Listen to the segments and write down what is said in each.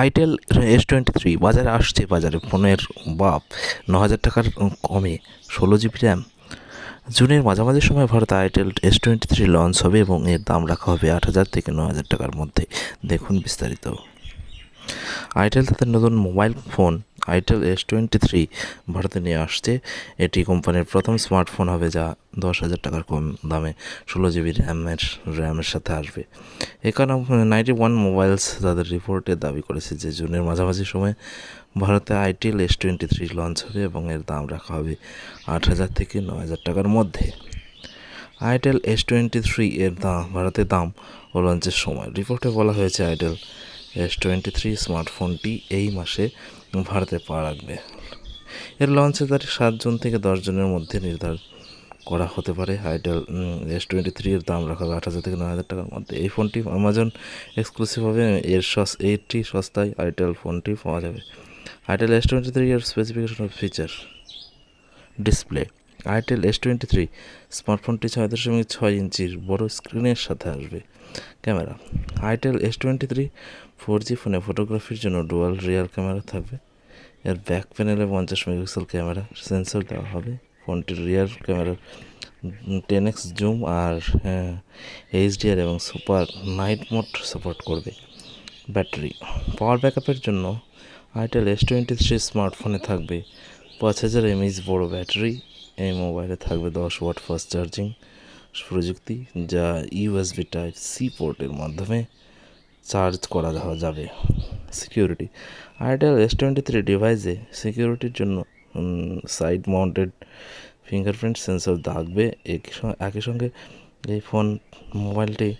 Itel S23 বাজারে আসছে। বাজারে ফোনের বাপ 9,000 টাকার কমে 16 GB র্যাম। জুনের মাঝামাঝি সময় ভারতে আইটেল S23 লঞ্চ হবে এবং এর দাম রাখা হবে 8,000 থেকে 9,000 টাকার মধ্যে। দেখুন বিস্তারিত। আইটেল তাদের নতুন মোবাইল ফোন আইটেল S23 ভারতে নিয়ে আসছে। এটি কোম্পানির প্রথম স্মার্টফোন হবে যা 10,000 টাকার কম দামে 16 GB র্যামের সাথে আসবে। একানব্বই 91 মোবাইলস তাদের রিপোর্টে দাবি করেছে যে জুনের মাঝামাঝি সময়ে ভারতে আইটেল S23 লঞ্চ হবে এবং এর দাম রাখা হবে 8,000 থেকে 9,000 টাকার মধ্যে। আইটেল S23 এর ভারতে দাম ও লঞ্চের সময় রিপোর্টে বলা হয়েছে আইটেল S23 স্মার্টফোনটি এই মাসে ভারতে পা রাখবে। এর লঞ্চের তারিখ 7 জুন থেকে 10 জুনের মধ্যে নির্ধারণ করা হতে পারে। আইটেল S23 এর দাম রাখা হবে 8,000 থেকে 9,000 টাকার মধ্যে। এই ফোনটি আমাজন এক্সক্লুসিভ হবে। এইটি সস্তায় আইটেল ফোনটি পাওয়া যাবে। আইটেল S23 এর specification of feature display. Itel S23 স্মার্টফোনটি 6.6 ইঞ্চির বড় স্ক্রিনের সাথে আসবে। ক্যামেরা। আইটেল S23 4G ফোনে ফটোগ্রাফির জন্য ডুয়াল রিয়ার ক্যামেরা থাকবে। এর ব্যাক প্যানেলে 50 মেগাপিক্সেল ক্যামেরা সেন্সর দেওয়া হবে। ফোনটির রিয়ার ক্যামেরার 10x জুম আর HDR এবং সুপার নাইট মোড সাপোর্ট করবে। ব্যাটারি। পাওয়ার ব্যাকআপের জন্য আইটেল S23 স্মার্টফোনে থাকবে 5000 mAh বড় ব্যাটারি। এই মোবাইলে থাকবে 10 ওয়াট ফাস্ট চার্জিং প্রযুক্তি যা USB Type-C পোর্টের মাধ্যমে চার্জ করা যাবে। সিকিউরিটি। আইটেল S23 ডিভাইসে সিকিউরিটির জন্য সাইড মাউন্টেড ফিঙ্গারপ্রিন্ট সেন্সর থাকবে। একই সঙ্গে এই মোবাইলটি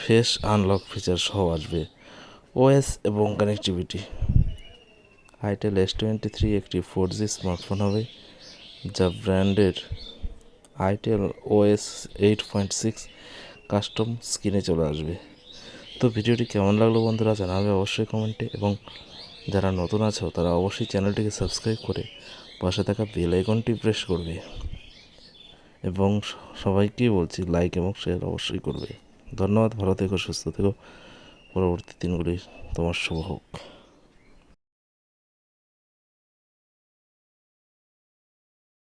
ফেস আনলক ফিচার সহ আসবে। OS এবং কানেক্টিভিটি। আইটেল S23 একটি 4G স্মার্টফোন হবে যা ব্র্যান্ডের আইটেল OS 8.6 কাস্টম স্ক্রিনে চলে আসবে। তো ভিডিওটি কেমন লাগলো বন্ধুরা জানাবে অবশ্যই কমেন্টে, এবং যারা নতুন আছো তারা অবশ্যই চ্যানেলটিকে সাবস্ক্রাইব করে পাশে থাকা বেল আইকনটি প্রেস করবে, এবং সবাইকেই বলছি লাইক এবং শেয়ার অবশ্যই করবে। ধন্যবাদ। ভালো থেকো, সুস্থ থেকো। পরবর্তী দিনগুলি তোমার শুভ হোক।